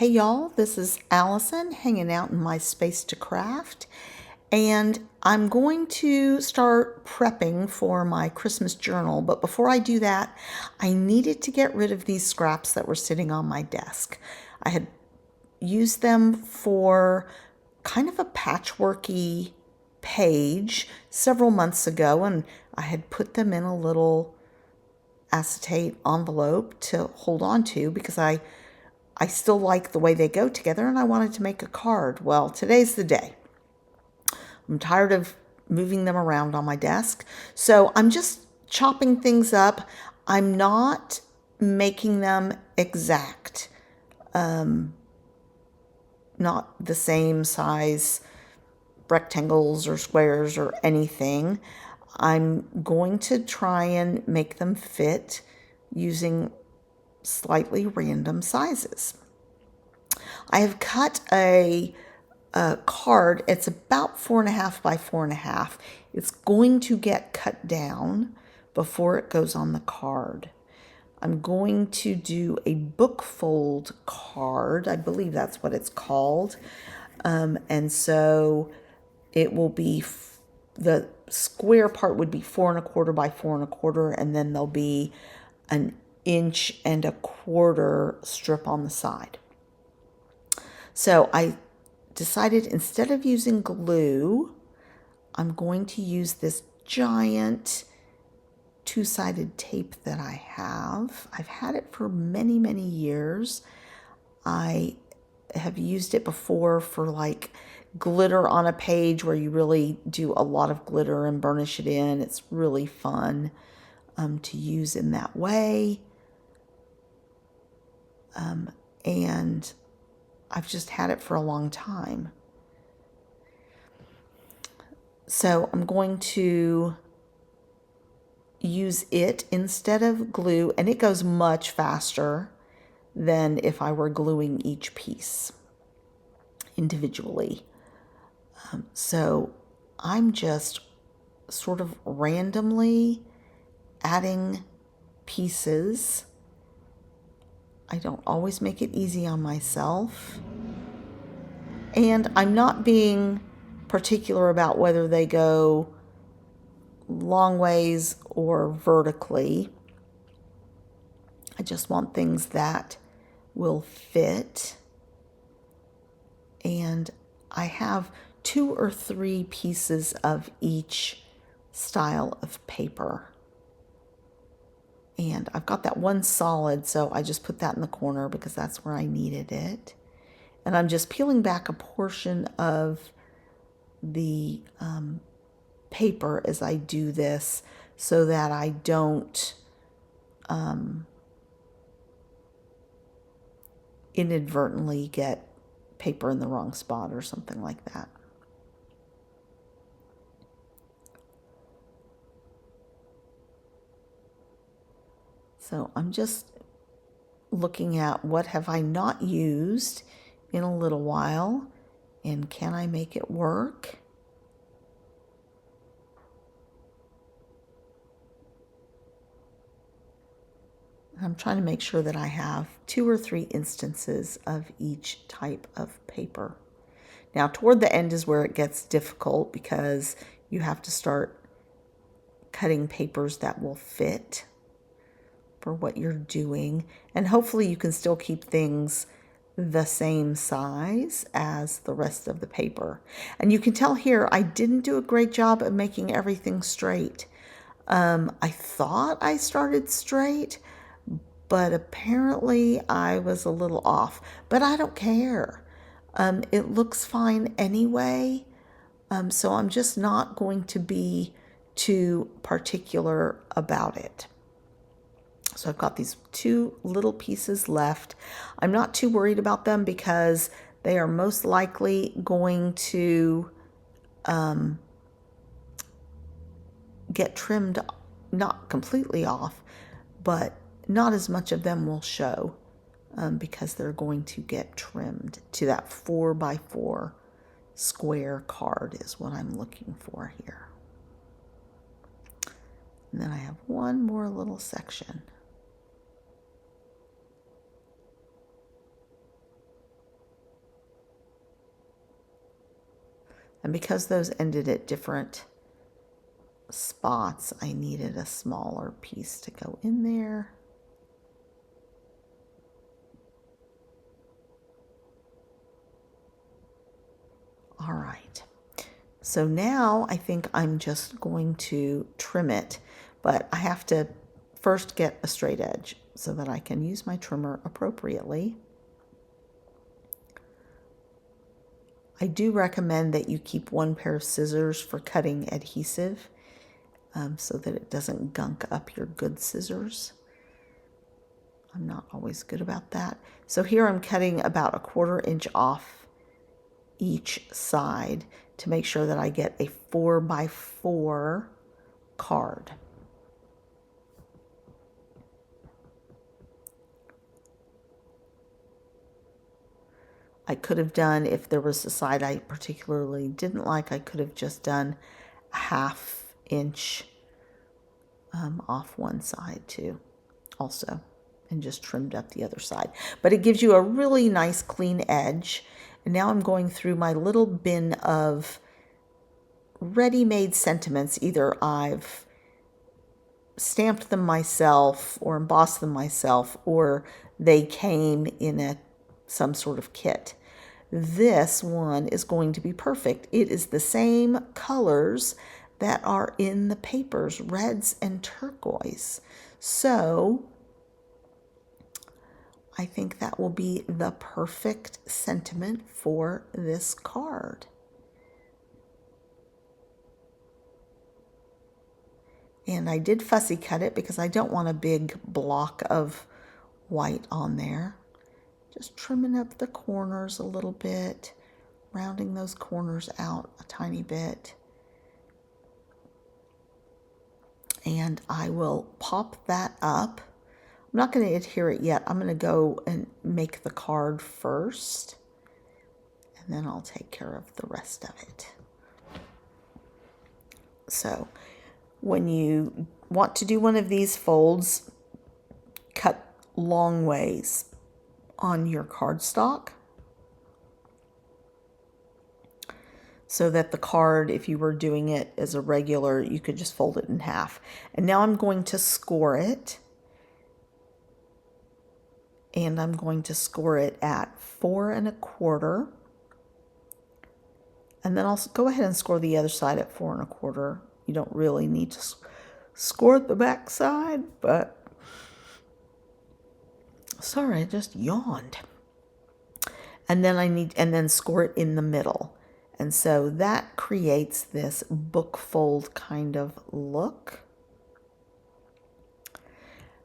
Hey y'all, this is Allison hanging out in my space to craft, and I'm going to start prepping for my Christmas journal. But before I do that, I needed to get rid of these scraps that were sitting on my desk. I had used them for kind of a patchworky page several months ago, and I had put them in a little acetate envelope to hold on to because I still like the way they go together, and I wanted to make a card. Well, today's the day. I'm tired of moving them around on my desk, so I'm just chopping things up. I'm not making them exact, not the same size rectangles or squares or anything. I'm going to try and make them fit using slightly random sizes. I have cut a card. It's about 4.5 by 4.5. It's going to get cut down before it goes on the card. I'm going to do a Bookfold card. I believe that's what it's called. And so it will be, the square part would be 4.25 by 4.25, and then there'll be an 1.25 strip on the side. So I decided instead of using glue, I'm going to use this giant two-sided tape that I have. I've had it for many, many years. I have used it before for like glitter on a page where you really do a lot of glitter and burnish it in. It's really fun to use in that way. And I've just had it for a long time. So I'm going to use it instead of glue, and it goes much faster than if I were gluing each piece individually. So I'm just sort of randomly adding pieces. I don't always make it easy on myself. And I'm not being particular about whether they go long ways or vertically. I just want things that will fit. And I have 2 or 3 pieces of each style of paper. And I've got that one solid, so I just put that in the corner because that's where I needed it. And I'm just peeling back a portion of the paper as I do this so that I don't inadvertently get paper in the wrong spot or something like that. So I'm just looking at what have I not used in a little while, and can I make it work? I'm trying to make sure that I have 2 or 3 instances of each type of paper. Now, toward the end is where it gets difficult because you have to start cutting papers that will fit for what you're doing. And hopefully you can still keep things the same size as the rest of the paper. And you can tell here I didn't do a great job of making everything straight. I thought I started straight, but apparently I was a little off. But I don't care. It looks fine anyway, so I'm just not going to be too particular about it. So I've got these 2 little pieces left. I'm not too worried about them because they are most likely going to get trimmed, not completely off, but not as much of them will show because they're going to get trimmed to that 4x4 square card is what I'm looking for here. And then I have one more little section. And because those ended at different spots, I needed a smaller piece to go in there. All right. So now I think I'm just going to trim it, but I have to first get a straight edge so that I can use my trimmer appropriately. I do recommend that you keep one pair of scissors for cutting adhesive so that it doesn't gunk up your good scissors. I'm not always good about that. So here I'm cutting about 1/4 inch off each side to make sure that I get a 4x4 card. I could have done, if there was a side I particularly didn't like, I could have just done a 1/2 inch off one side too, also, and just trimmed up the other side. But it gives you a really nice clean edge. And now I'm going through my little bin of ready-made sentiments. Either I've stamped them myself or embossed them myself, or they came in some sort of kit. This one is going to be perfect. It is the same colors that are in the papers, reds and turquoise. So I think that will be the perfect sentiment for this card. And I did fussy cut it because I don't want a big block of white on there. Just trimming up the corners a little bit, rounding those corners out a tiny bit. And I will pop that up. I'm not going to adhere it yet. I'm going to go and make the card first, and then I'll take care of the rest of it. So when you want to do one of these folds, cut long ways on your cardstock so that the card, if you were doing it as a regular, you could just fold it in half. And now I'm going to score it. And I'm going to score it at 4 1/4. And then I'll go ahead and score the other side at 4 1/4. You don't really need to score the back side, but sorry, I just yawned. And then score it in the middle. And so that creates this bookfold kind of look.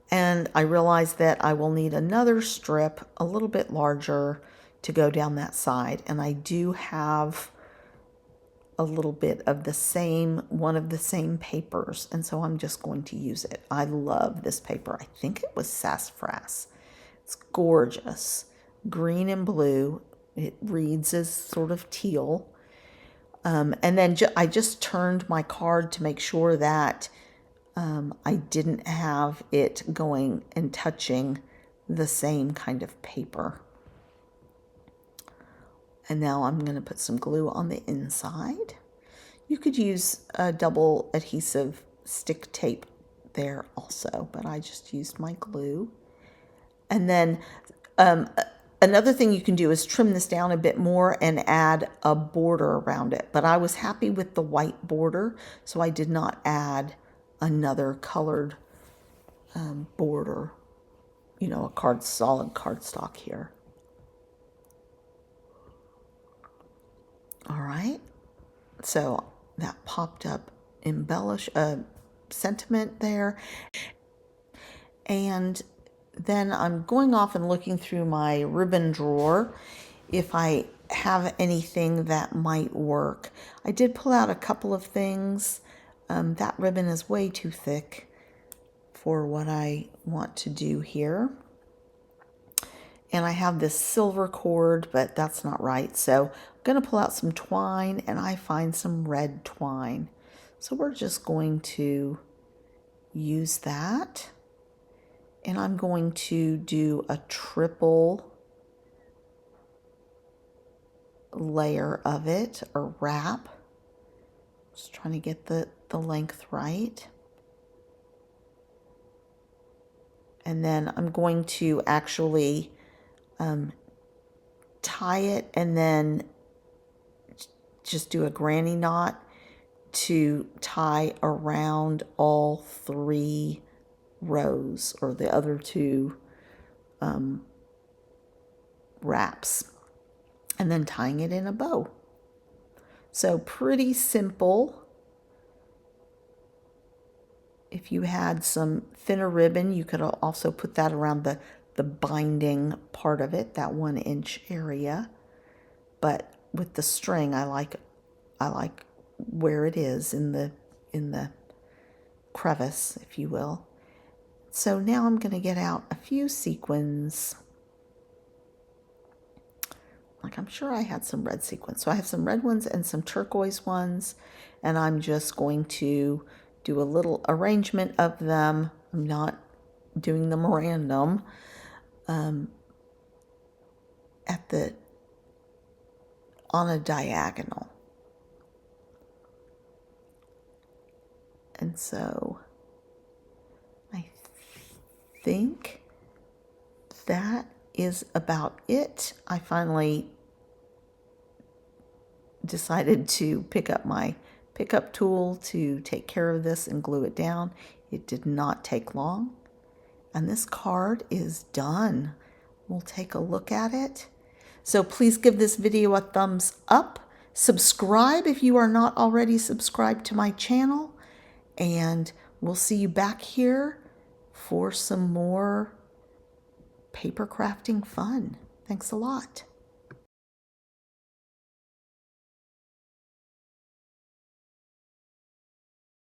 And I realized that I will need another strip a little bit larger to go down that side. And I do have a little bit of one of the same papers. And so I'm just going to use it. I love this paper. I think it was sassafras. It's gorgeous. Green and blue. It reads as sort of teal. And then I just turned my card to make sure that I didn't have it going and touching the same kind of paper. And now I'm going to put some glue on the inside. You could use a double adhesive stick tape there also, but I just used my glue. And then another thing you can do is trim this down a bit more and add a border around it. But I was happy with the white border, so I did not add another colored border, a solid cardstock here. All right, so that popped up sentiment there. And then I'm going off and looking through my ribbon drawer if I have anything that might work. I did pull out a couple of things. That ribbon is way too thick for what I want to do here. And I have this silver cord, but that's not right. So I'm going to pull out some twine, and I find some red twine. So we're just going to use that. And I'm going to do a triple layer of it, or wrap. Just trying to get the length right. And then I'm going to actually tie it and then just do a granny knot to tie around all 3 rows, or the other 2 wraps, and then tying it in a bow. So pretty simple. If you had some thinner ribbon, you could also put that around the binding part of it, that 1-inch area. But with the string, I like where it is in the crevice, if you will. So now I'm going to get out a few sequins. Like, I'm sure I had some red sequins. So I have some red ones and some turquoise ones, and I'm just going to do a little arrangement of them. I'm not doing them random. On a diagonal. And so I think that is about it. I finally decided to pick up my pickup tool to take care of this and glue it down. It did not take long. And this card is done. We'll take a look at it. So please give this video a thumbs up. Subscribe if you are not already subscribed to my channel. And we'll see you back here for some more paper crafting fun. Thanks a lot.